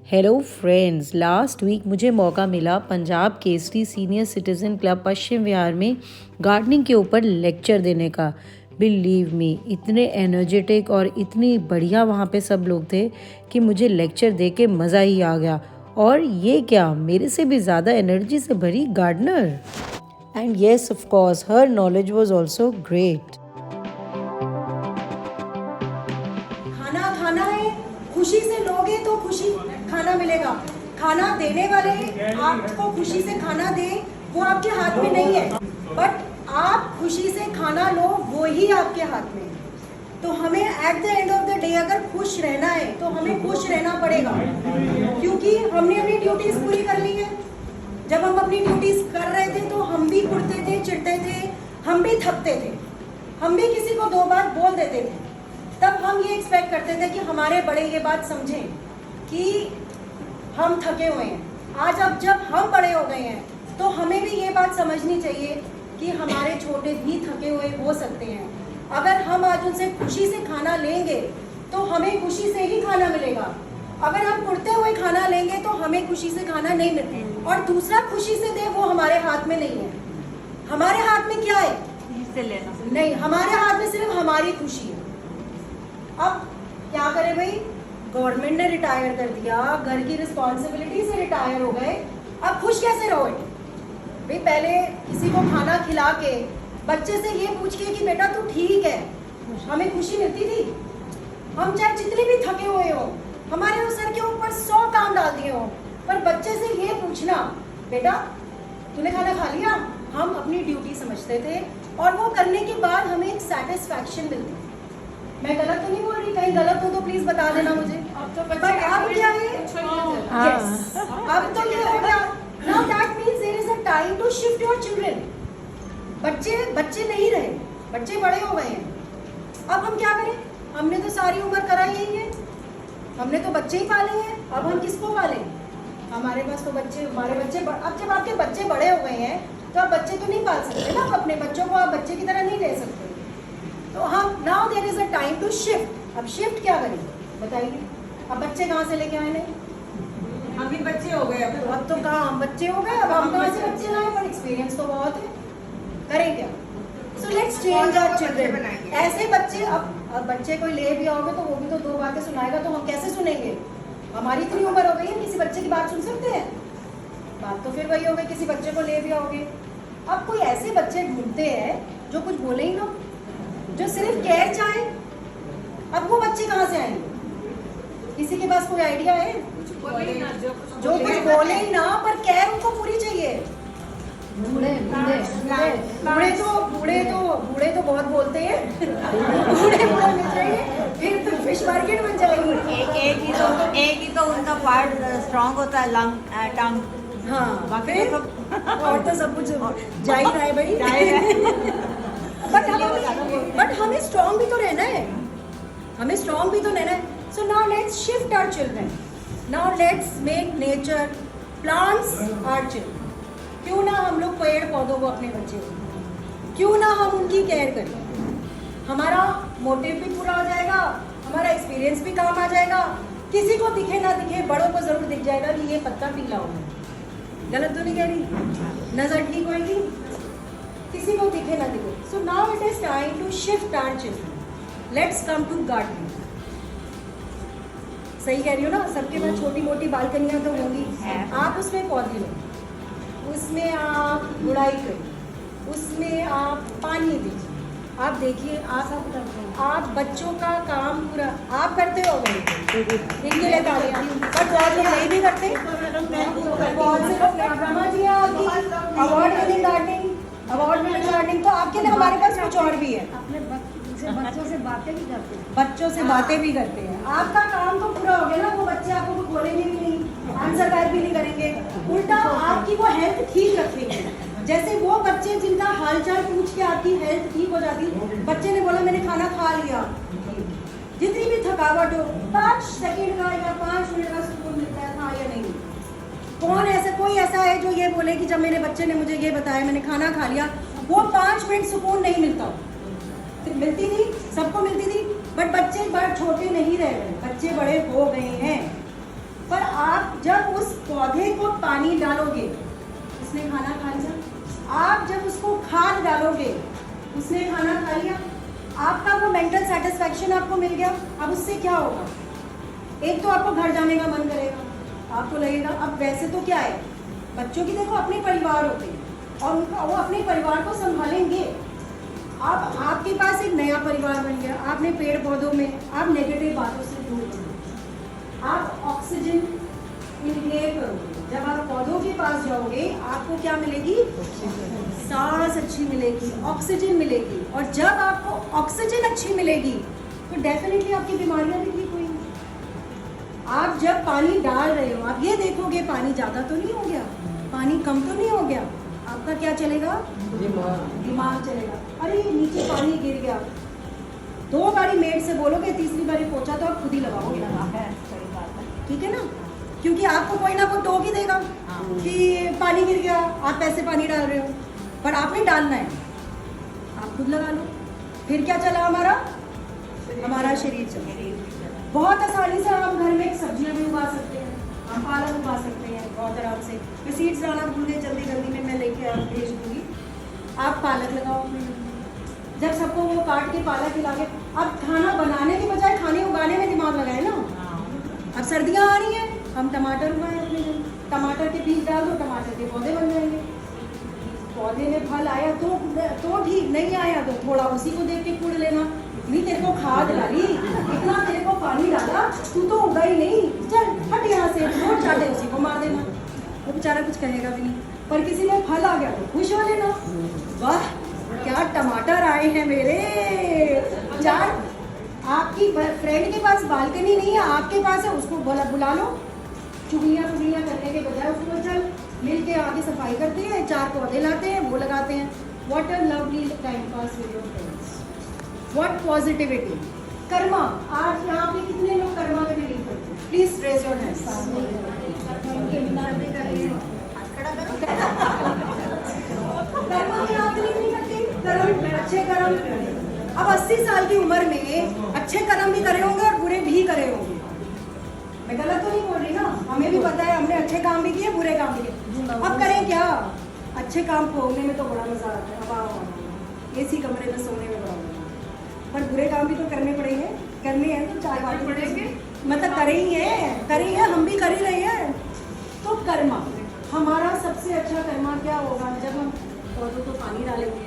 Hello friends, last week मुझे मौका मिला Punjab Kesari senior citizen club Paschim Vihar में गार्डनिंग के ऊपर लेक्चर देने का। बिलीव मी, इतने एनर्जेटिक और इतनी बढ़िया वहाँ पे सब लोग थे कि मुझे लेक्चर दे के मज़ा ही आ गया। और ये क्या, मेरे से भी ज़्यादा एनर्जी से भरी gardener. And yes, of course, her knowledge was also great. खाना खाना है, खुशी से लोगे तो खुशी खाना मिलेगा। खाना देने वाले आपको खुशी से खाना दे, वो आपके हाथ में नहीं है, बट आप खुशी से खाना लो, वो ही आपके हाथ में। तो हमें at the end of the day अगर खुश रहना है तो हमें खुश रहना पड़ेगा, क्योंकि हमने अपनी ड्यूटीज पूरी कर ली है। जब हम अपनी ड्यूटीज कर रहे थे तो हम भी कुड़ते थे, चिढ़ते थे, हम भी थकते थे, हम भी किसी को दो बात बोल देते थे। तब हम ये एक्सपेक्ट करते थे कि हमारे बड़े ये बात समझें कि हम थके हुए हैं। आज अब जब हम बड़े हो गए हैं तो हमें भी ये बात समझनी चाहिए कि हमारे छोटे भी थके हुए हो सकते हैं। अगर हम आज उनसे खुशी से खाना लेंगे तो हमें खुशी से ही खाना मिलेगा। अगर हम उड़ते हुए खाना लेंगे तो हमें खुशी से खाना नहीं मिलता। और दूसरा खुशी से दे, वो हमारे हाथ में नहीं है। हमारे हाथ में क्या है? से लेना नहीं, हमारे हाथ में सिर्फ हमारी खुशी है। अब क्या करें भाई, गवर्नमेंट ने रिटायर कर दिया, घर की रिस्पॉन्सिबिलिटी से रिटायर हो गए, अब खुश कैसे रहोगे भाई? पहले किसी को खाना खिला के बच्चे से ये पूछ के कि बेटा तू ठीक है, हमें खुशी मिलती थी। हम चाहे जितने भी थके हुए हो, हमारे सर के ऊपर 100 काम डाल दिए हो, पर बच्चे से ये पूछना बेटा तूने खाना खा लिया, हम अपनी ड्यूटी समझते थे और वो करने के बाद हमें एक सेटिस्फैक्शन मिलती थी। मैं गलत तो नहीं बोल रही, कहीं गलत हो तो प्लीज बता देना मुझे। बट अब क्या है? Yes. अब तो ये हो गया। Now that means there is a time to shift your children. बच्चे नहीं रहे, बच्चे बड़े हो गए हैं। अब हम क्या करें? हमने तो सारी उम्र करा यही है, हमने तो बच्चे ही पाले हैं, अब हम किसको पालें? हमारे पास तो बच्चे, हमारे बच्चे अब जब आपके बच्चे बड़े हो गए हैं तो आप बच्चे तो नहीं पाल सकते ना, अपने बच्चों को आप बच्चे की तरह नहीं ले सकते। तो हम now there is a time to shift. अब शिफ्ट क्या करें बताइए? अब बच्चे कहाँ से लेके आए? नहीं, हम भी बच्चे हो गए। अब तो कहाँ हम बच्चे हो गए, अब हम कहाँ से बच्चे लाए? पर एक्सपीरियंस तो बहुत है, करें क्या? So let's change our children. ऐसे बच्चे, अब बच्चे कोई ले भी आओगे तो वो भी तो 2 बातें सुनाएगा, तो हम कैसे सुनेंगे? हमारी इतनी उम्र हो गई है, किसी बच्चे की बात सुन सकते हैं? बात तो फिर वही हो गई, किसी बच्चे को ले भी आओगे। अब कोई ऐसे बच्चे ढूंढते हैं जो कुछ बोले ही ना, जो सिर्फ केयर चाहे। अब वो बच्चे कहाँ से आएंगे? किसी के पास कोई आइडिया है? जो कुछ बोले ही ना, पर केयर उनको पूरी चाहिए। बूढ़े तो बहुत बोलते हैं। बूढ़े बोलने चाहिए, फिर तो फिश मार्केट बन जाएगी। एक ही तो उनका पार्ट स्ट्रांग होता है, लंग टंग। हाँ, बाकी तो और तो सब कुछ जा ही रहा है भाई। बट हमें स्ट्रॉन्ग भी तो रहना है, हमें स्ट्रॉन्ग भी तो रहना है। So now let's shift our children, now let's make nature plants our children. क्यों ना हम लोग पेड़ पौधों को अपने बच्चे को, क्यों ना हम उनकी केयर करें? हमारा मोटिव भी पूरा हो जाएगा, हमारा एक्सपीरियंस भी काम आ जाएगा। किसी को दिखे ना दिखे, बड़ों को जरूर दिख जाएगा कि ये पत्ता पीला होगा। गलत तो नहीं कह रही? नजर ठीक होगी, किसी को दिखे ना दिखे। So now it is time to shift our children. Let's come to gardening. सही कह रही हो ना? सबके पास छोटी मोटी बालकनियां तो होंगी, आप उसमें पौधे लो, उसमें आप गुड़ाई करिए, उसमें आप पानी दीजिए। आप देखिए, आप बच्चों का काम पूरा आप करते हो गए, इनके लिए तालियां। पर बहुत लोग नहीं भी करते, बहुत से लोग। रमा जी आपकी अवार्ड विनिंग गार्डनिंग, तो आपके लिए हमारे पास कुछ और भी है। अपने बच्चों से बातें भी करते हैं, बातें भी करते हैं। आपका काम तो पूरा हो गया ना, वो बच्चे आपको कुछ बोलेंगे भी नहीं, आंसर टाइप भी नहीं करेंगे, उल्टा आपकी वो हेल्थ ठीक रखेंगे। जैसे वो बच्चे जिनका हालचाल पूछ के आपकी हेल्थ ठीक हो जाती, बच्चे ने बोला मैंने खाना खा लिया, जितनी भी थकावट हो, 5 सेकंड का या 5 मिनट का सुकून मिलता है, हाँ या नहीं? कोई ऐसा है जो ये बोले कि जब मेरे बच्चे ने मुझे ये बताया मैंने खाना खा लिया, वो 5 मिनट सुकून नहीं मिलता? मिलती थी, सबको मिलती थी, बट बच्चे बड़े छोटे नहीं रह गए, बच्चे बड़े हो गए हैं। पर आप जब उस पौधे को पानी डालोगे, उसने खाना खा लिया। आप जब उसको खाद डालोगे, उसने खाना खा लिया। आपका वो मेंटल सेटिस्फैक्शन आपको मिल गया। अब उससे क्या होगा? एक तो आपको घर जाने का मन करेगा, आपको लगेगा अब वैसे तो क्या है, बच्चों की देखो अपने परिवार होते हैं और उनका वो अपने परिवार को संभालेंगे। अब आपके पास एक नया परिवार बन गया, आपने पेड़ पौधों में आप नेगेटिव बातों से दूर करोगे, आप ऑक्सीजन इनहेल करोगे। जब आप पौधों के पास जाओगे आपको क्या मिलेगी? सांस अच्छी मिलेगी, ऑक्सीजन मिलेगी। और जब आपको ऑक्सीजन अच्छी मिलेगी तो डेफिनेटली आपकी बीमारियां भी ठीक होंगी। आप जब पानी डाल रहे हो, आप ये देखोगे पानी ज़्यादा तो नहीं हो गया, पानी कम तो नहीं हो गया, आपका क्या चलेगा? दिमाग चलेगा। अरे नीचे पानी गिर गया, 2 बारी मेड से बोलोगे, तीसरी बारी पोछा तो आप खुद ही लगाओगे, ठीक है ना? क्योंकि आपको कोई ना कोई टोक ही देगा कि पानी गिर गया, आप पैसे पानी डाल रहे हो, पर आपने डालना है, आप खुद लगा लो। फिर क्या चला हमारा शरीर चला। बहुत आसानी से आप घर में सब्जियां भी उगा सकते हैं, आप पालक उगा सकते हैं बहुत आराम से। मैं सीड्स लाना भूल गई, जल्दी जल्दी में मैं लेके आप भेज दूँगी। आप पालक लगाओ अपने घर में। जब सबको वो काट के पालक खिला के, अब खाना बनाने के बजाय खाने उगाने में दिमाग लगाए ना। अब सर्दियाँ आ रही हैं, हम टमाटर उगाएं अपने घर, टमाटर के बीज डाल दो, टमाटर के पौधे बन जाएंगे। पौधे में फल आया तो ठीक, नहीं आया तो थोड़ा उसी को देख के कूड़ लेना। इतनी तेरे को खाद डाली, इतना तेरे को पानी डाला, तू तो उगा ही नहीं, चल हट यहाँ से, रोड चाटे उसी को मार देना। वो बेचारा कुछ कहेगा भी नहीं, पर किसी में फल आ गया तो खुश हो लेना, वाह क्या टमाटर आए हैं मेरे। चार आपकी फ्रेंड के पास बालकनी नहीं है, आपके पास है, उसको बुला लो। चुगलियाँ करने के बजाय उसको चल मिल के आगे सफाई करते हैं, 4 पौधे लाते हैं, वो लगाते हैं। What a lovely time pass with your friends, what positivity. Karma, आज यहाँ पे कितने लोग कर्मा में बिलीव करते हैं? Please raise your hands. Karma में आप बिलीव नहीं करते? कर्म, अच्छे कर्म। अब 80 साल की उम्र में अच्छे कर्म भी करे होंगे और बुरे भी करे होंगे। मैं गलत तो नहीं बोल रही ना? हमें भी पता है, हमने अच्छे काम भी किए, बुरे काम भी किए। अब करें क्या? अच्छे काम भोगने में तो बड़ा मजा आता है, अब एसी कमरे में सोने में बड़ा मजा, पर बुरे काम भी तो करने पड़ेंगे। करने हैं तो 4 बार पड़ेंगे, मतलब करे ही है, हम भी कर ही रहे हैं। तो कर्मा, हमारा सबसे अच्छा कर्मा क्या होगा? जब हम पौधों को पानी डालेंगे,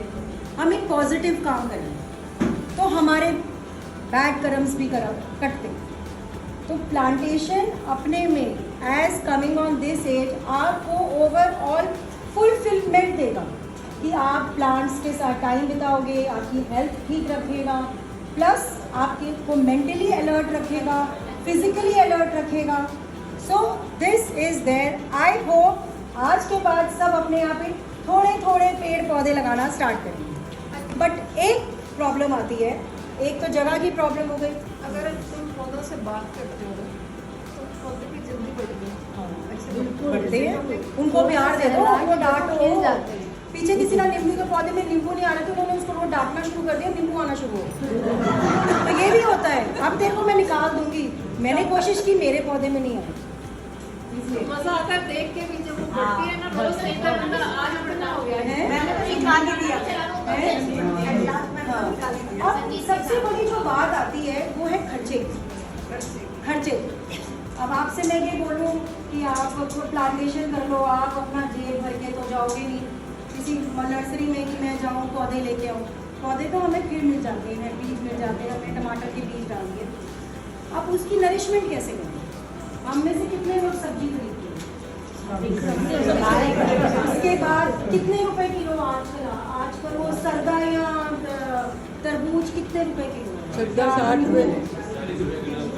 हम एक पॉजिटिव काम करेंगे तो हमारे बैड कर्म्स भी कटते। तो प्लांटेशन अपने में as coming on this age आपको ओवरऑल फुलफिलमेंट देगा कि आप प्लांट्स के साथ टाइम बिताओगे, आपकी हेल्थ ठीक रखेगा, प्लस आपके को मेंटली अलर्ट रखेगा, फिजिकली अलर्ट रखेगा। So this is there. I hope आज के बाद सब अपने यहाँ पे थोड़े थोड़े पेड़ पौधे लगाना स्टार्ट करेंगे। बट एक प्रॉब्लम आती है, एक तो जगह की प्रॉब्लम हो गई। अगर तुम पौधों से बात करते हो तो पौधे भी जल्दी बढ़ते हैं। बढ़ते हैं, उनको प्यार दे दो, उनको डांटो। पीछे किसी ना नींबू के पौधे में नींबू नहीं आ रहे थे, उन्होंने उसको रोज डांटना शुरू कर दिया, नींबू आना शुरू हो गया। तो ये भी होता है। अब तेरे को मैं निकाल दूंगी, मैंने कोशिश की, मेरे पौधे में नहीं आए। मजा आता है देख के भी, जब वो बढ़ती है ना, रोज नहीं था बंदा आज बढ़ना हो गया है। मैंने तो निकाल ही दिया। अब सबसे बड़ी जो बात आती है वो है खर्चे। अब आपसे मैं ये बोलूँ कि आप प्लांटेशन कर लो, आप अपना जेब भर के तो जाओगे नहीं किसी नर्सरी में कि मैं जाऊँ पौधे लेके आऊँ। पौधे तो हमें फिर मिल जाते हैं, बीज मिल जाते हैं, हमने टमाटर के बीज डाल दिए। अब उसकी नरिशमेंट कैसे करें? हम में से कितने लोग सब्जी खरीदते हैं? उसके बाद कितने रुपए किलो आजकल वो सरदा या तरबूज कितने रुपए किलो? 60 रुपए।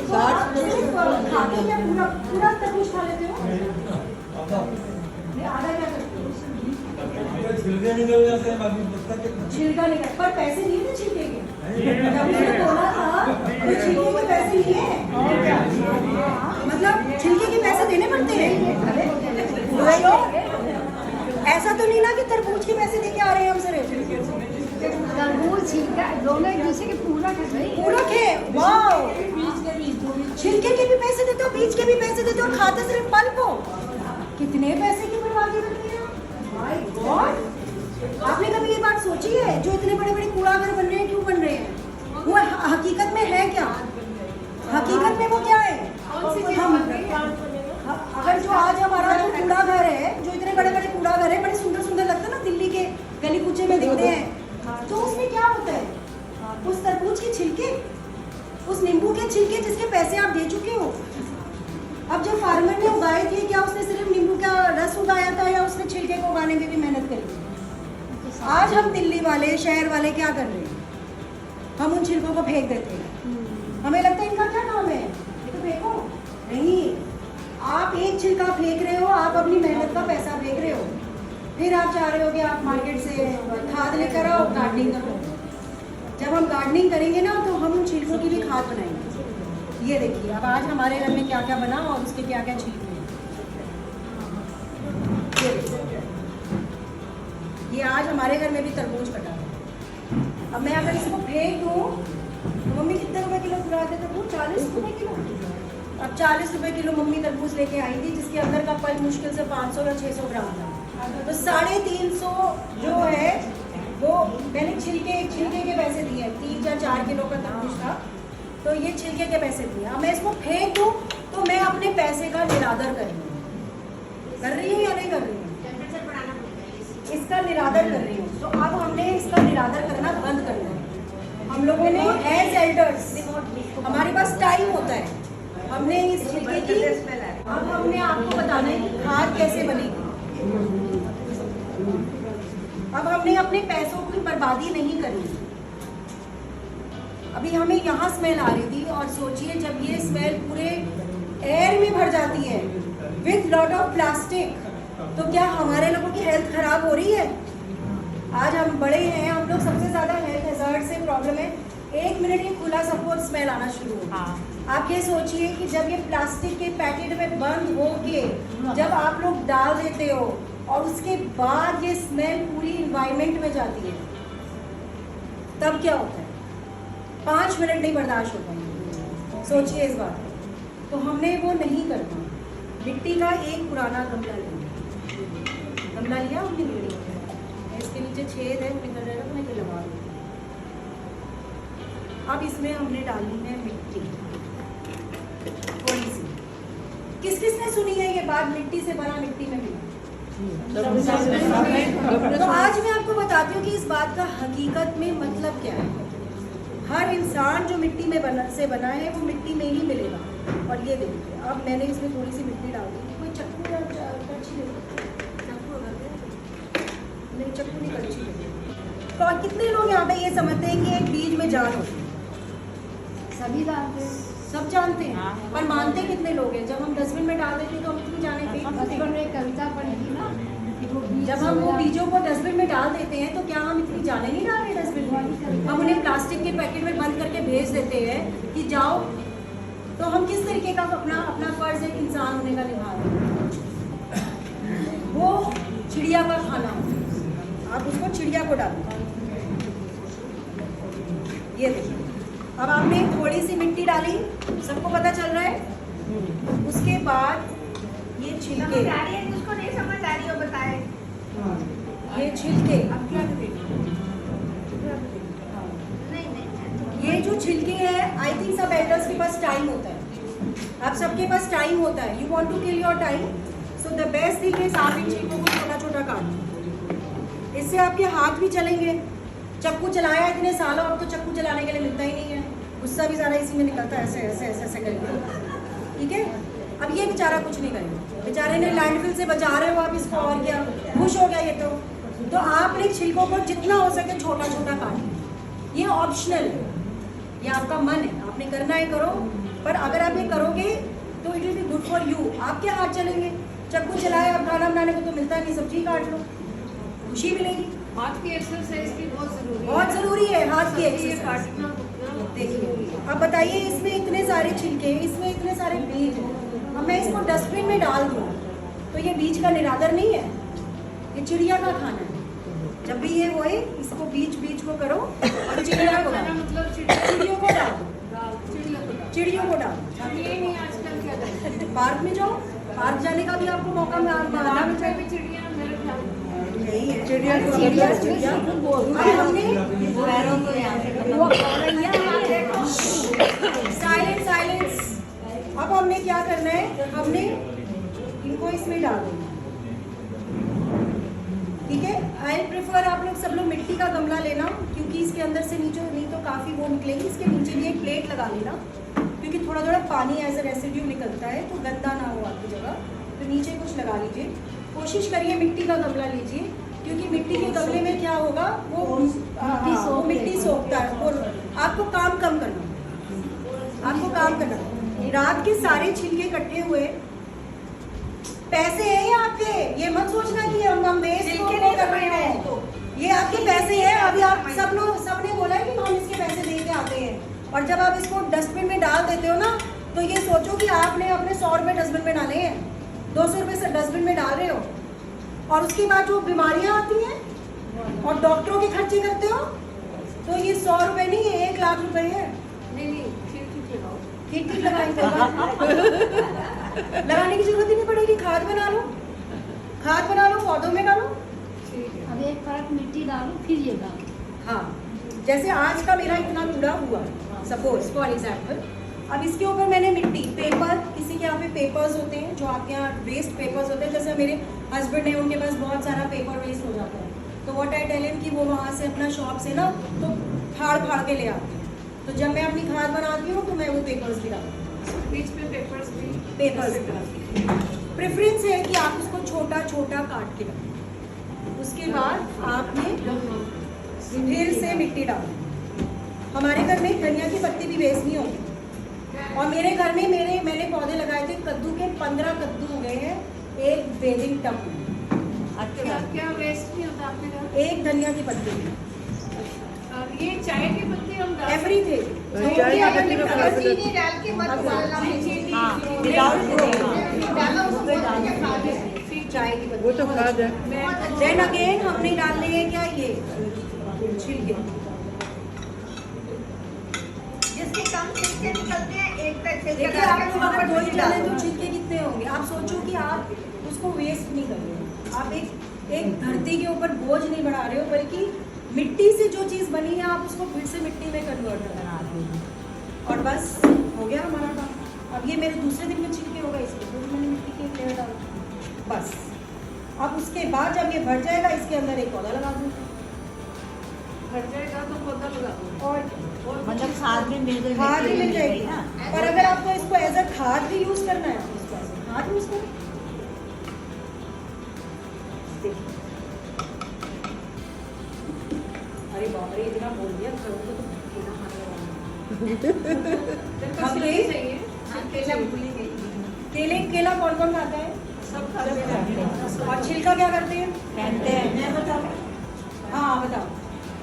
तो आप सिर्फ खाते हैं, पूरा तरबूज खा लेते हो? नहीं, आधा क्या करते हो? छिलके निकल जाते हैं, बाकी बचता कितना? छिलका निकल, पर पैसे नहीं थे छिलके के। जब उसने बोला था तो छिलके के पैसे लिए, मतलब छिलके के पैसे देने पड़ते हैं। ऐसा तो नहीं ना कि तरबूज के पैसे देके आ रहे हैं हम सिर्फ। तरबूज छिलका दोनों एक दूसरे के पूरक है भाई। पूरक है, वाह। छिलके के भी पैसे देते हो, बीज के भी पैसे देते हो और खाते सिर्फ पल्प हो। कितने पैसे की बर्बादी करती है माय गॉड। आपने कभी ये बात सोची है जो इतने बड़े बड़े कूड़ा घर बन रहे हैं, क्यों बन रहे हैं? वो हकीकत में है क्या? हकीकत में वो क्या है? हम अगर जो आज हमारा जो कूड़ा घर है, जो इतने बड़े बड़े कूड़ा घर है, बड़े सुंदर सुंदर लगते हैं ना, दिल्ली के गली कूचे में दिखते हैं, तो उसमें क्या होता है? उस तरबूज के छिलके, उस नींबू के छिलके जिसके पैसे आप दे चुके हो। अब जो फार्मर ने उगाए थे, क्या उसने सिर्फ नींबू का रस उगाया था या उसने छिलके को उगाने में भी मेहनत करी? आज हम दिल्ली वाले, शहर वाले क्या कर रहे हैं? हम उन छिलकों को फेंक देते हैं। हमें लगता है इनका क्या काम है, ये तो फेंको। नहीं, आप एक छिलका फेंक रहे हो, आप अपनी मेहनत का पैसा फेंक रहे हो। फिर आप चाह रहे हो कि आप मार्केट से खाद लेकर आओ, गार्डनिंग करो। जब हम गार्डनिंग करेंगे ना, तो हम उन छिलकों की भी खाद बनाएंगे। ये देखिए, अब आज हमारे घर में क्या क्या बना और उसके क्या क्या छिलके हैं। ये आज हमारे घर में भी तरबूज कटा है। अब मैं अगर इसको फेंक दूँ तो मम्मी कितने रुपए किलो बुलाते तरबूज? 40 रुपए किलो। अब 40 रुपए किलो मम्मी तरबूज लेके आई थी, जिसके अंदर का फल मुश्किल से 500 या 600 ग्राम था। तो 350 जो है वो मैंने छिलके के पैसे दिए। 3 या 4 किलो का तरबूज था, तो ये छिलके के पैसे दिए। अब मैं इसको फेंक दूँ तो मैं अपने पैसे का निरादर कर रही हूँ या नहीं कर रही हूँ? इसका निरादर कर रही हूँ। तो अब हमने इसका निरादर करना बंद करना है। हम लोगों ने एज एल्डर्स, हमारे पास टाइम होता है, हमने इस छिलके की, अब हमने आपको बताना है कि खाद कैसे बनेगी। अब हमने अपने पैसों की बर्बादी नहीं करनी। अभी हमें यहाँ स्मेल आ रही थी, और सोचिए जब ये स्मेल पूरे एयर में भर जाती है विथ लॉट ऑफ प्लास्टिक, तो क्या हमारे लोगों की हेल्थ खराब हो रही है? आज हम बड़े हैं, हम लोग सबसे ज़्यादा हेल्थ हैज़ार्ड से प्रॉब्लम है। 1 मिनट ही खुला सबको स्मेल आना शुरू हो। आप ये सोचिए कि जब ये प्लास्टिक के पैकेट में बंद होके जब आप लोग डाल देते हो और उसके बाद ये स्मेल पूरी इन्वायरमेंट में जाती है, तब क्या होता है? 5 मिनट नहीं बर्दाश्त होता। सोचिए इस बात को। तो हमने वो नहीं करना। मिट्टी का एक पुराना गमला लिया, अपनी मिट्टी इसके नीचे छेद है, निकल जाएगा तो मैं लगा दूँ। अब इसमें हमने डालनी है मिट्टी थोड़ी सी। किस किस ने सुनी है ये बात, मिट्टी से बना मिट्टी में मिला? तो आज मैं आपको बताती हूँ कि इस बात का हकीकत में मतलब क्या है। हर इंसान जो मिट्टी में बना है वो मिट्टी में ही मिलेगा। और ये देखिए, अब मैंने इसमें थोड़ी सी मिट्टी डाल दी। कोई चक्कू या कड़छी ले, नहीं चक्कू नहीं कड़छी ले। तो कितने लोग यहाँ पे ये समझते हैं कि एक बीज में जान होती है? सभी जानते हैं। सब जानते हैं, पर मानते कितने लोग हैं? जब हम डस्टबिन में डाल देते हैं तो हम इतनी जाने बचपन में कविता पढ़ी थी ना, जब हम वो बीजों को डस्टबिन में डाल देते हैं तो क्या हम इतनी जाने नहीं डाल रहे डस्टबिन में? हम उन्हें प्लास्टिक के पैकेट में बंद करके भेज देते हैं कि जाओ। तो हम किस तरीके का अपना फर्ज एक इंसान होने का निभा रहे हैं? वो चिड़िया का खाना हो, आप उसको चिड़िया को डालो। ये देखिए, अब आपने थोड़ी सी मिट्टी डाली, सबको पता चल रहा है। उसके बाद ये छिलके, उसको नहीं समझ आ रही हो, बताए। ये छिलके, अब क्या ये जो छिलके हैं, आई थिंक सब एल्डर्स के पास टाइम होता है। आप सबके पास टाइम होता है। You want to kill your time, so the best thing is आप इन छिलकों को छोटा छोटा काट। इससे आपके हाथ भी चलेंगे। चक्कू चलाया इतने सालों, अब तो चक्कू चलाने के लिए मिलता ही नहीं है। गुस्सा भी सारा इसी में निकलता है, ऐसे ऐसे ऐसे ऐसे करके। ठीक है, अब ये बेचारा कुछ नहीं करेगा। बेचारे ने लैंडफिल से बचा रहे हो आप इसको, और क्या खुश हो गया ये तो आपने छिलकों को जितना हो सके छोटा छोटा काट। ये ऑप्शनल है, ये आपका मन है, आपने करना है करो। पर अगर आप ये करोगे तो it will be good for you. आपके हाथ चलेंगे। चक्कू चलाए, अब खाना बनाने को तो मिलता नहीं, सब्जी काट लो, खुशी मिलेगी। हाथ की एक्सरसाइज की बहुत जरूरी है। बहुत जरूरी है हाथ की एक्सरसाइज। देखिए, अब बताइए, इसमें इतने सारे छिलके, इसमें इतने सारे बीज, अब मैं इसको डस्टबिन में डाल दूँ तो ये बीज का निरादर नहीं है, ये चिड़िया का खाना है। जब भी ये होए, इसको बीज को करो और चिड़िया को डालो, मतलब चिड़ियों को डालो, चिड़ियों को डालो। ये नहीं आजकल क्या करते हैं? पार्क में जाओ, पार्क जाने का भी आपको मौका मिला भी चिड़िया मेरे ख्याल में नहीं है। चिड़िया को चिड़िया अब हमने पैरों को यहाँ से साइलेंस। अब हमने क्या करना है, हमने इनको इसमें डाल देना, ठीक है। आई प्रेफर आप लोग सब लोग मिट्टी का गमला लेना, क्योंकि इसके अंदर से नीचे नहीं तो काफ़ी वो निकलेगी। इसके नीचे भी एक प्लेट लगा लेना, क्योंकि थोड़ा थोड़ा पानी एज अ रेसिड्यू निकलता है, तो गंदा ना हो आपकी जगह। तो नीचे कुछ लगा लीजिए, कोशिश करिए मिट्टी का गमला लीजिए, क्योंकि मिट्टी के गमले में क्या होगा, वो मिट्टी सोखता है और आपको काम कम करना, आपको काम करना। रात के सारे छिलके इकट्ठे हुए पैसे हैं ये आपके, ये मत सोचना कि हम वेस्ट कर रहे हैं, ये आपके पैसे हैं। अभी आप सबने बोला है कि हम इसके पैसे दे के आते हैं, और जब आप इसको डस्टबिन में डाल देते हो ना, तो ये सोचो कि आपने अपने 100 रुपये डस्टबिन में डाले हैं, 200 रुपये से डस्टबिन में डाल रहे हो, और उसके बाद जो बीमारियां आती हैं और डॉक्टरों के खर्चे करते हो, तो ये 100 रुपये नहीं है, 1 लाख रुपए है। नहीं ठीक लगाओ, ठीक लगाएंगे लगाने की जरूरत ही नहीं पड़ेगी। खाद बना लो, पौधों में डालो। अब एक फर्क मिट्टी डालो फिर ये डालो। हाँ, जैसे आज का मेरा इतना कूड़ा हुआ, सपोज फॉर एग्जाम्पल, अब इसके ऊपर मैंने मिट्टी, पेपर, किसी के यहाँ पे पेपर्स होते हैं जो आपके यहाँ वेस्ट पेपर्स होते हैं, जैसे मेरे हस्बैंड है, उनके पास बहुत सारा पेपर वेस्ट हो जाता है, तो व्हाट आई टेल हिम कि वो वहाँ से अपना शॉप से ना तो फाड़ के ले आते हैं। तो जब मैं अपनी खाद बनाती हूँ तो मैं वो पेपर्स भी डालती हूँ, बीच में पेपर्स प्रेफरेंस है कि आप उसको छोटा छोटा काट के डालें। उसके बाद आपने फिर से मिट्टी डालनी। हमारे घर में धनिया की पत्ती भी वेस्ट नहीं होगी, और मेरे घर में मैंने पौधे लगाए थे, कद्दू के 15 कद्दू हो गए हैं एक बेलिंग टब में। क्या वेस्ट नहीं होता आपके घर? एक धनिया की पत्ती में और ये चाय की पत्ती हम डाल एवरीथिंग। चीनी डाल के मत डालना, चाय की पत्ती वो तो खाद है। देन अगेन हमने डालने हैं क्या, ये छिलके। जिसके कम छिलके निकलते हैं, एक तक देखिए आप लोग अगर 2 ही डालें तो छिलके कितने होंगे। आप सोचो कि आप उसको वेस्ट नहीं कर रहे हो, आप एक धरती के ऊपर बोझ नहीं बढ़ा रहे हो, बल्कि मिट्टी से जो चीज़ बनी है आप उसको फिर से मिट्टी में कन्वर्ट करा रहे हो, और बस हो गया हमारा काम। अब ये मेरे दूसरे दिन में छिलके हो गए, इसके फिर मैंने मिट्टी के लेयर डाल बस। अब उसके बाद जब ये भर जाएगा, इसके अंदर एक पौधा लगा दूँ, भर जाएगा तो पौधा लगा दो। और मतलब खाद भी मिल गई, खाद भी मिल जाएगी ना। और अगर आपको इसको एज अ खाद भी यूज करना है, तो इसको एज अ खाद यूज करो। अरे बाप रे, इतना बोल दिया, करूँगा तो केला खाने लगाऊंगा। हम ये चाहिए केला भूली गई। केला कौन कौन खाता है? सब खाते हैं। और छिलका क्या करते हैं? कहते हैं, मैं बताऊँ, हाँ बताओ।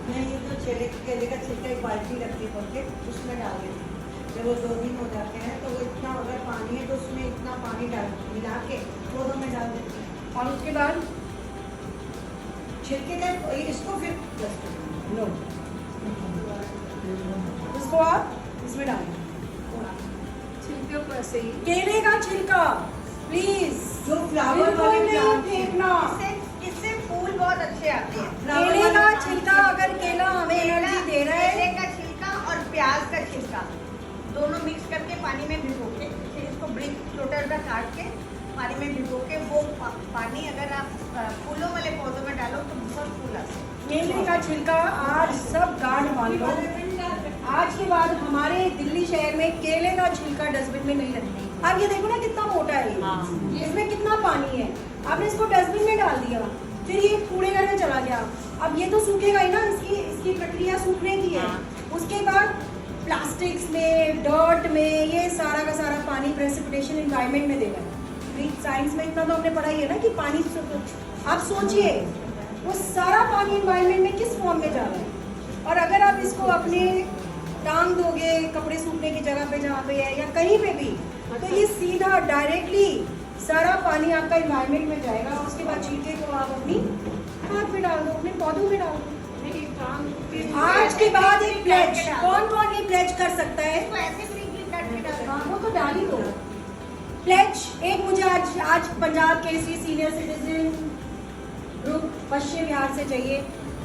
मैं ये तो केले का छिलका एक बाल्टी रखती है करके उसमें डाल देती हूँ। जब वो 2 दिन हो जाते हैं तो वो इतना अगर पानी है तो उसमें इतना पानी मिला के पौधों में डाल देती हूँ। और उसके बाद छिलके का इसको फिर नो, इसको आप इसमें डालें। छिलके को ऐसे ही केले का छिलका प्लीज, जो फ्लावर बिल्कुल वाले नहीं फेंकना। इससे फूल बहुत अच्छे आते हैं। केले का छिलका, अगर केला हमें एनर्जी दे रहा है, केले का छिलका और प्याज का छिलका दोनों मिक्स करके पानी में भिगो के, फिर इसको ब्रिक छोटा काट के पानी में भिगो के, वो पानी अगर आप फूलों वाले पौधों में डालो तो बहुत फूल आते हैं। केले का छिलका आज सब गांठ मान लो, आज के बाद हमारे दिल्ली शहर में केले का छिलका डस्टबिन में नहीं रखना। अब ये देखो ना कितना मोटा है, इसमें कितना पानी है, आपने इसको डस्टबिन में डाल दिया, फिर ये कूड़े घर में चला गया। अब ये तो सूखेगा ही ना, इसकी प्रक्रिया सूखने की है। उसके बाद प्लास्टिक्स में, डर्ट में, ये सारा का सारा पानी प्रेसिपिटेशन एनवायरनमेंट में देगा। साइंस में इतना तो हमने पढ़ा ही है ना कि पानी, आप सोचिए वो सारा पानी एनवायरनमेंट में किस फॉर्म में जा रहा है। और अगर आप इसको अपने टांग दोगे कपड़े सूखने की जगह पे जहाँ पे है या कहीं पे भी, तो ये सीधा डायरेक्टली सारा पानी आपका एनवायरनमेंट में जाएगा। और उसके बाद छिलके को आप अपनी खाद में डाल दो, अपने पौधों में डाल दो। आज के बाद एक प्लेज, कौन कौन ये प्लेज कर सकता है? इसको ऐसे ब्रिक काट के डालो। हाँ, वो तो डाल ही दो। प्लेज एक मुझे आज Punjab Kesari senior citizen group Paschim Vihar से चाहिए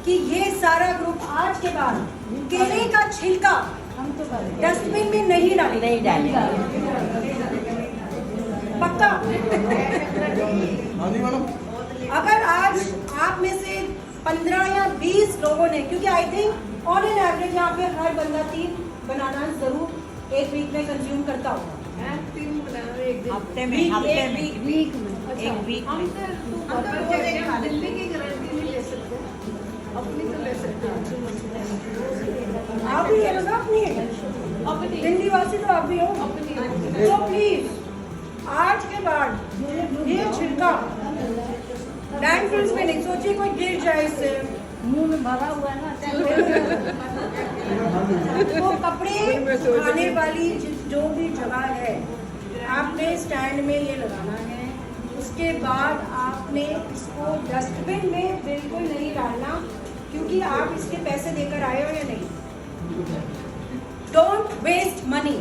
कि ये सारा ग्रुप आज के बाद केले का छिलका हम तो कर डस्टबिन में नहीं डालेंगे। पक्का। हाँ जी मैडम। अगर आज आप में से 15 या 20 लोगों ने, क्योंकि I think on an average यहाँ पे हर बंदा 3 बनाना जरूर एक वीक में कंज्यूम करता होगा। 3 बनाना एक दिन हफ्ते में वीक में एक वीक हम में तो दिल्ली की गारंटी नहीं ले सकते, अपनी तो ले सकते हैं। आप भी है ना अपनी दिल्ली वासी, तो आप भी हो। तो प्लीज आज के बाद ये छिलका लैंडफिल्स में नहीं, सोचिए कोई गिर जाए इससे, मुंह में भरा हुआ है ना, तो कपड़े सुखाने वाली जो भी जगह है आपने स्टैंड में ये लगाना है। उसके बाद आपने इसको डस्टबिन में बिल्कुल नहीं डालना, क्योंकि आप इसके पैसे देकर आए हो या नहीं। Don't waste money,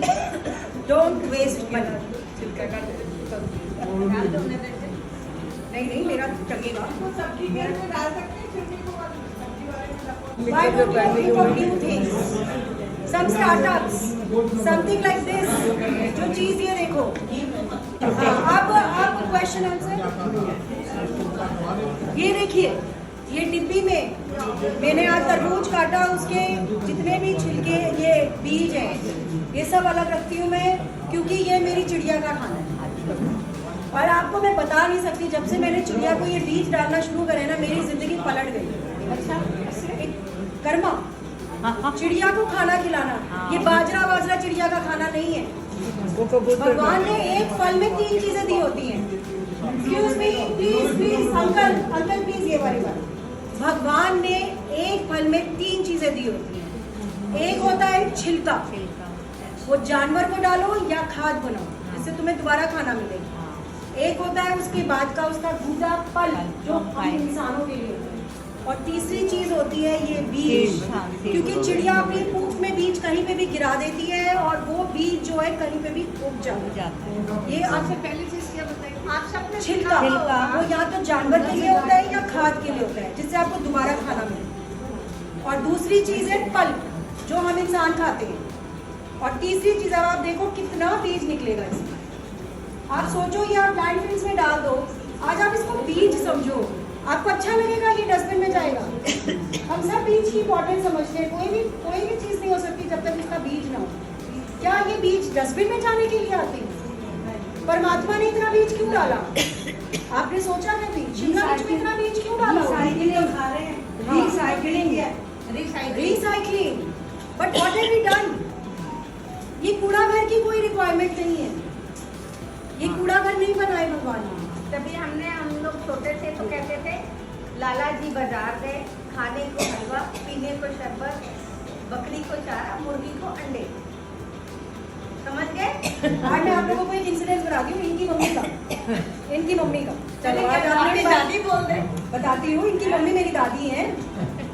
don't waste money. नहीं मेरा टकेगा। सब्जी के में डाल सकते हैं, छिलके को सब्जी वाले में रखो। Why don't you think of new things? Some startups, something like this. जो चीज ये देखो। अब क्वेश्चन आंसर। ये देखिए, ये डिब्बी में मैंने आज तरबूज काटा, उसके जितने भी छिलके ये बीज हैं ये सब अलग रखती हूँ मैं, क्योंकि ये मेरी चिड़िया का खाना है। और आपको मैं बता नहीं सकती, जब से मैंने चिड़िया को ये बीज डालना शुरू करे ना, मेरी जिंदगी पलट गई। अच्छा, कर्मा, चिड़िया को खाना खिलाना, ये बाजरा चिड़िया का खाना नहीं है। भगवान ने एक फल में 3 चीजें दी होती हैं। Excuse me, please uncle please ये वाली बात। भगवान ने एक फल में 3 चीजें दी होती हैं। एक होता है छिलका, वो जानवर को डालो या खाद बनाओ, जिससे तुम्हें दोबारा खाना मिलेगा। एक होता है उसके बाद का उसका गूदा पल, जो हम इंसानों के लिए होता है। और तीसरी चीज होती है ये बीज, क्योंकि चिड़िया अपनी पूंछ में बीज कहीं पे भी गिरा देती है और वो बीज जो है कहीं पे भी उग जाता है। ये सबसे पहली चीज क्या बताइए आप सबने छिलका, वो या तो जानवर के लिए होता है या खाद के लिए होता है, जिससे आपको दोबारा खाना मिले। और दूसरी चीज है पल्प, जो हम इंसान खाते हैं। और तीसरी चीज, अब आप देखो कितना बीज निकलेगा इसमें। आप सोचो ये आप लैंडफिल्स में डाल दो, आज आप इसको बीज समझो, आपको अच्छा लगेगा ये डस्टबिन में जाएगा। हम सब बीज की इंपॉर्टेंस समझते हैं, कोई भी चीज़ नहीं हो सकती जब तक इसका बीज ना हो। क्या ये बीज डस्टबिन में जाने के लिए आते हैं? परमात्मा ने इतना बीज क्यों डाला? आपने सोचा कभी शिमला मिर्च में इतना बीज क्यों डाला? Recycling. But what have we done? ये कूड़ा घर की कोई रिक्वायरमेंट नहीं है, ये कूड़ा घर नहीं बनाए भगवान ने। तभी हम लोग छोटे थे तो कहते थे लाला जी बाजार गए, खाने को हलवा, पीने को शरबत, बकरी को चारा, मुर्गी को अंडे। समझ गए? आज मैं आप लोगों को एक इंसिडेंट बताती हूँ इनकी मम्मी का। चलो आज आपकी दादी बोल दे। बताती हूँ, इनकी मम्मी मेरी दादी है।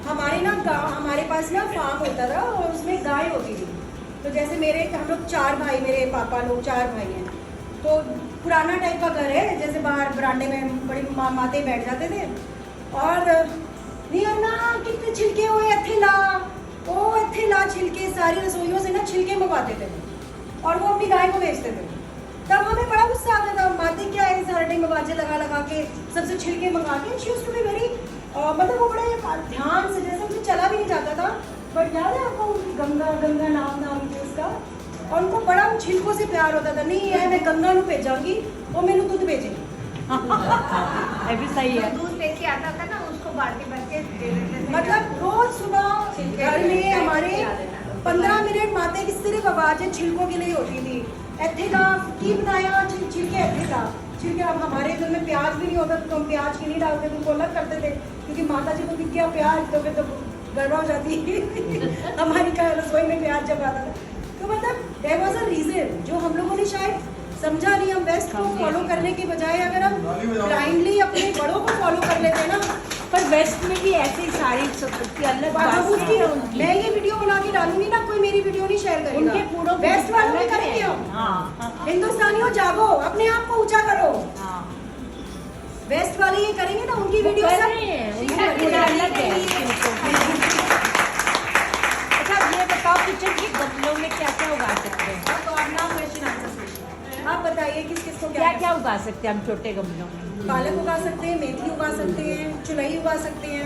हमारे पास ना फार्म होता था और उसमें गाय होती थी। तो जैसे हम लोग 4 भाई, मेरे पापा लोग 4 भाई हैं। तो पुराना टाइप का घर है, जैसे बाहर बरांडे में बड़ी माते बैठ जाते थे और नहीं ना कितने छिलके हुए इत्थे ला छिलके, सारी रसोइयों से ना छिलके मंगवाते थे और वो अपनी गाय को बेचते थे। तब हमें बड़ा गुस्सा आता था, माते क्या है सारा टाइम आवाजें लगा के सबसे छिलके मंगा के। She used to be very, मतलब वो बड़े ध्यान से, जैसे मुझे चला भी नहीं जाता था, बट याद है आपको गंगा नाम थे उसका, और उनको बड़ा छिलकों से प्यार होता था। नहीं है मैं गंगा ਨੂੰ भेजांगी, वो मैंने दूध भेजेगी। ये भी सही है। दूध लेके आता था ना, उसको बाल्टी भर के दे देते थे। मतलब रोज सुबह घर में हमारे 15 मिनट माते की सिर्फ आवाजें छिलकों के लिए होती थी। इत्थे का की बनाया छिलके, इत्थे का छिलके। अब हमारे घर में प्याज भी नहीं होता तो हम प्याज की नहीं डालते थे, उनको अलग करते थे, क्योंकि माता जी को दिख गया प्याज तो फिर तो गड़बड़ हो जाती हमारी रसोई में प्याज जब आता था। तो मतलब देयर वाज अ रीजन जो हम लोगों ने शायद समझा नहीं। हम वेस्ट को फॉलो करने के बजाय अगर हम ब्लाइंडली अपने बड़ों को फॉलो कर लेते ना पर वेस्ट में भी ऐसे ही सारी सब की अलग बात बात उसकी है है। मैं ये वीडियो बना के डालूंगी ना, कोई मेरी वीडियो नहीं शेयर करेगा। उनके कूड़ों की वेस्ट वालों में अलग करेंगे है। हम। हाँ हिंदुस्तानियों जागो, अपने आप को ऊंचा करो। हाँ वेस्ट वाले ये करेंगे ना, उनकी वीडियो कर सब रहे हैं, उनका कूड़ा अलग है। अच्छा ये बताओ किचन के गमलों में क्या क्या उगा सकते हैं? तो आप ना क्वेश्चन आंसर आप बताइए किस किस को क्या क्या उगा सकते हैं हम छोटे गमलों में? पालक उगा सकते हैं, मेथी उगा सकते हैं, चुलई उगा सकते हैं,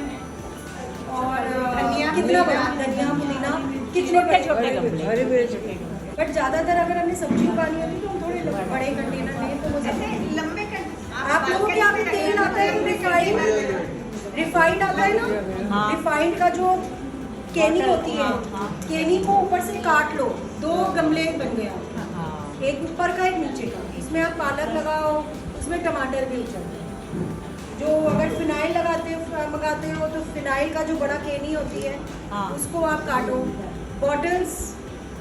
और धनिया, कितना बड़ा धनिया, पुदीना, कितने छोटे छोटे गमले। अरे मेरे छोटे गमले। बट ज्यादातर अगर हमने सब्जी उगानी होती तो हम थोड़े बड़े कंटेनर लें तो वो ऐसे ज्यादा। लंबे आप लोगों के यहाँ पे तेल आता है रिफाइंड आता है ना, हाँ। रिफाइंड का जो केनी होती है, हाँ। केनी को ऊपर से काट लो, 2 गमले बन गया, हाँ एक ऊपर का एक नीचे का। इसमें आप पालक लगाओ, उसमें टमाटर भी उछल। जो अगर फिनाइल मंगाते हो तो फिनाइल का जो बड़ा केनी होती है, हाँ। उसको आप काटो। बॉटल्स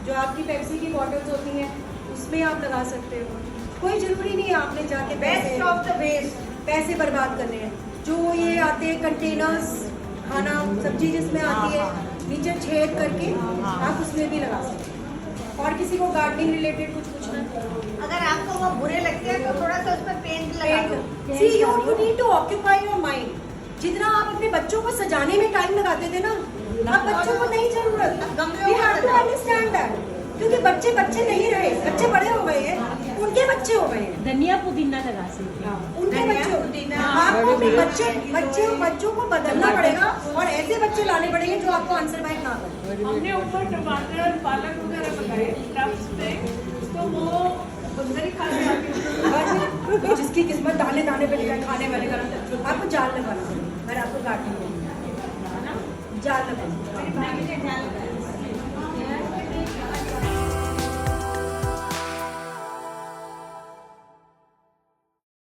जो आपकी पेप्सी की बॉटल्स होती हैं, उसमें आप लगा सकते हो। कोई जरूरी नहीं है आपने जाके बेस्ट ऑफ द वेस्ट। पैसे बर्बाद करने हैं। जो ये आते हैं कंटेनर्स, खाना सब्जी जिसमें आती है, नीचे छेद करके आप उसमें भी लगा सकते हैं। और किसी को गार्डनिंग रिलेटेड कुछ पूछना है? अगर आपको वो बुरे लगते हैं तो थोड़ा सा उस पर पेंट लगा दो। See, you need to occupy your mind. जितना आप अपने बच्चों को सजाने में टाइम लगाते थे ना, अब बच्चों को नहीं जरूरत। गमलों We में have to सजाओ। understand that. क्योंकि बच्चे नहीं रहे, बच्चे बड़े हो गए हैं, उनके बच्चे हो गए हैं, धनिया पुदीना लगा सकते हैं। उनके धनिया, बच्चे पुदीना। आपको अपने बच्चों को बदलना पड़ेगा और ऐसे बच्चे लाने पड़ेंगे जो आपको आंसर बाइक ना करें। हमने ऊपर टमाटर और पालक वगैरह लगाए टब्स पे, तो वो बंदर ही खा जाते बस जिसकी किस्मत दाने दाने पे लिखा है, खाने वाले का आपको जाल लगाना पड़ेगा। अगर आपको काटना है जाल लगाना। मेरे भाई ने ध्यान लगाया।